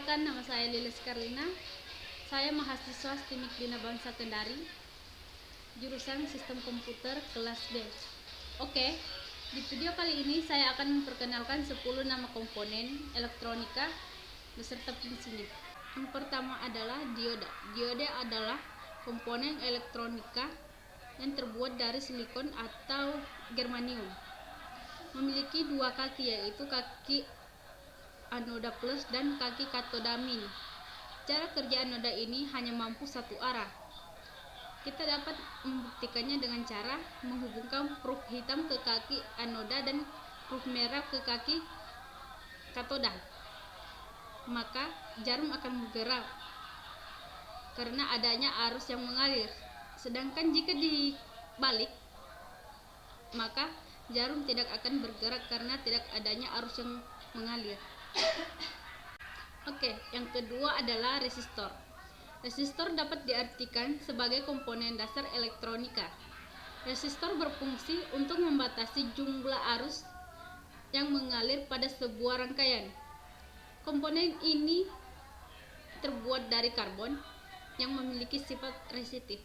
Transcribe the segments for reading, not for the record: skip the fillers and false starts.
Perkenalkan, nama saya Lilis Karlina. Saya mahasiswa STIMIK Bina Bangsa Kendari, jurusan Sistem Komputer kelas B. Oke, di video kali ini saya akan memperkenalkan 10 nama komponen elektronika beserta fungsinya. Yang pertama adalah dioda. Dioda adalah komponen elektronika yang terbuat dari silikon atau germanium. Memiliki dua kaki, yaitu kaki anoda plus dan kaki katoda min. Cara kerja anoda ini hanya mampu satu arah. Kita dapat membuktikannya dengan cara menghubungkan prob hitam ke kaki anoda dan prob merah ke kaki katoda. Maka jarum akan bergerak karena adanya arus yang mengalir. Sedangkan jika dibalik, maka jarum tidak akan bergerak karena tidak adanya arus yang mengalir. Oke, yang kedua adalah resistor. Resistor dapat diartikan sebagai komponen dasar elektronika. Resistor berfungsi untuk membatasi jumlah arus yang mengalir pada sebuah rangkaian. Komponen ini terbuat dari karbon yang memiliki sifat resistif.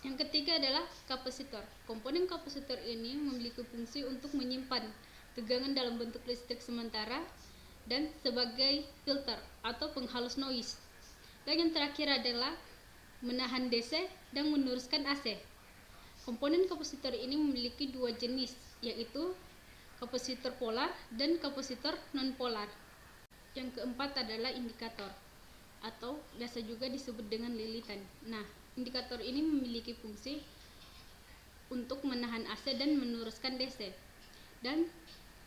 Yang ketiga adalah kapasitor. Komponen kapasitor ini memiliki fungsi untuk menyimpan tegangan dalam bentuk listrik sementara dan sebagai filter atau penghalus noise. Dan yang terakhir adalah menahan DC dan meneruskan AC. Komponen kapasitor ini memiliki dua jenis, yaitu kapasitor polar dan kapasitor non-polar. Yang keempat adalah indikator, atau biasa juga disebut dengan lilitan. Nah, indikator ini memiliki fungsi untuk menahan AC dan meneruskan DC, dan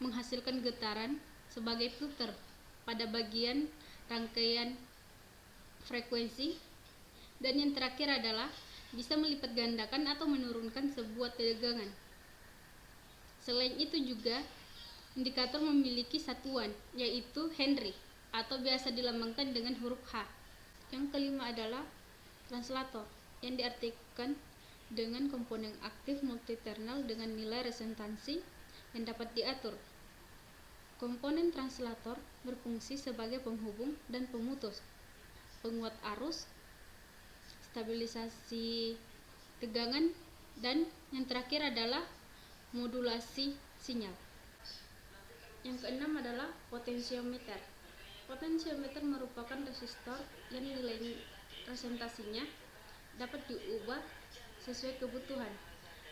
menghasilkan getaran sebagai filter pada bagian rangkaian frekuensi. Dan yang terakhir adalah bisa melipat gandakan atau menurunkan sebuah tegangan. Selain itu juga indikator memiliki satuan, yaitu Henry, atau biasa dilambangkan dengan huruf H. Yang kelima adalah translator, yang diartikan dengan komponen aktif multiternal dengan nilai resentansi yang dapat diatur. Komponen translator berfungsi sebagai penghubung dan pemutus, penguat arus, stabilisasi tegangan, dan yang terakhir adalah modulasi sinyal. Yang keenam adalah potensiometer. Potensiometer merupakan resistor yang nilai resentasinya dapat diubah sesuai kebutuhan.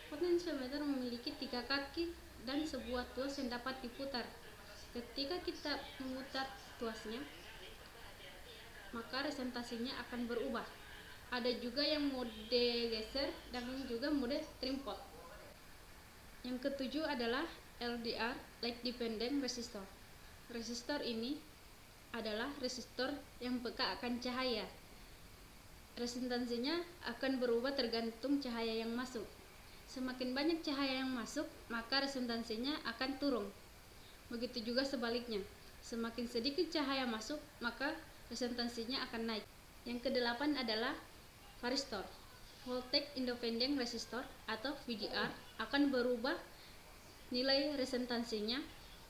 Potensiometer memiliki 3 kaki dan sebuah tuas yang dapat diputar. Ketika kita memutar tuasnya, maka resentasinya akan berubah. Ada juga yang mode geser dan juga mode trim pot. Yang ketujuh adalah LDR, Light Dependent Resistor. Resistor ini adalah resistor yang peka akan cahaya. Resentansinya akan berubah tergantung cahaya yang masuk. Semakin banyak cahaya yang masuk, maka resentansinya akan turun. Begitu juga sebaliknya, semakin sedikit cahaya masuk, maka resentansinya akan naik. Yang kedelapan adalah varistor. Voltage Independent Resistor atau VDR akan berubah nilai resentansinya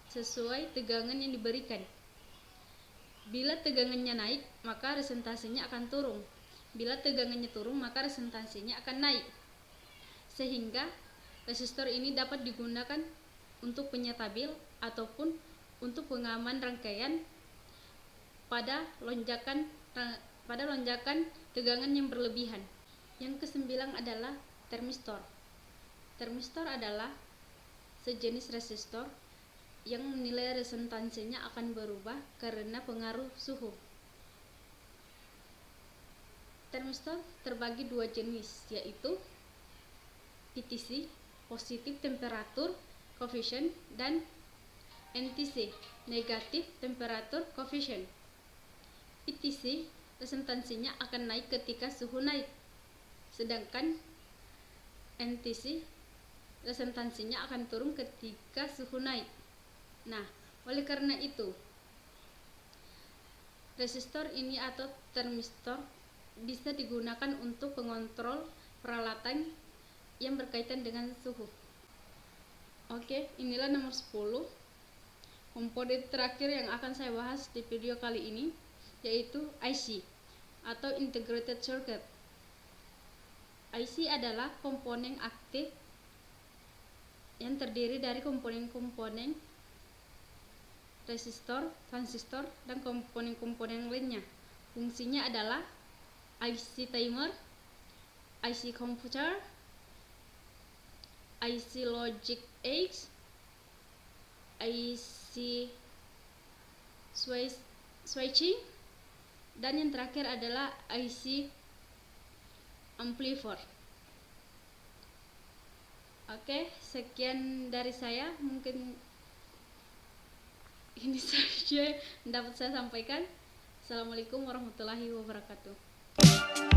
sesuai tegangan yang diberikan. Bila tegangannya naik, maka resentansinya akan turun. Bila tegangannya turun, maka resentansinya akan naik. Sehingga resistor ini dapat digunakan untuk penyetabil ataupun untuk pengaman rangkaian pada lonjakan tegangan yang berlebihan. Yang kesembilan adalah termistor. Termistor adalah sejenis resistor yang nilai resentansinya akan berubah karena pengaruh suhu. Termistor terbagi dua jenis, yaitu PTC, positif temperatur coefficient, dan NTC, negatif temperatur coefficient. PTC resentansinya akan naik ketika suhu naik, sedangkan NTC resentansinya akan turun ketika suhu naik. Nah, oleh karena itu, resistor ini atau termistor bisa digunakan untuk pengontrol peralatan yang berkaitan dengan suhu. Oke, inilah nomor 10 komponen terakhir yang akan saya bahas di video kali ini. yaitu IC atau Integrated Circuit. IC adalah komponen aktif yang terdiri dari komponen-komponen resistor, transistor, dan komponen-komponen lainnya. Fungsinya adalah IC timer, IC computer, IC logic X, IC switching, dan yang terakhir adalah IC amplifier. Oke, sekian dari saya. Mungkin ini saja yang dapat saya sampaikan. Assalamualaikum warahmatullahi wabarakatuh.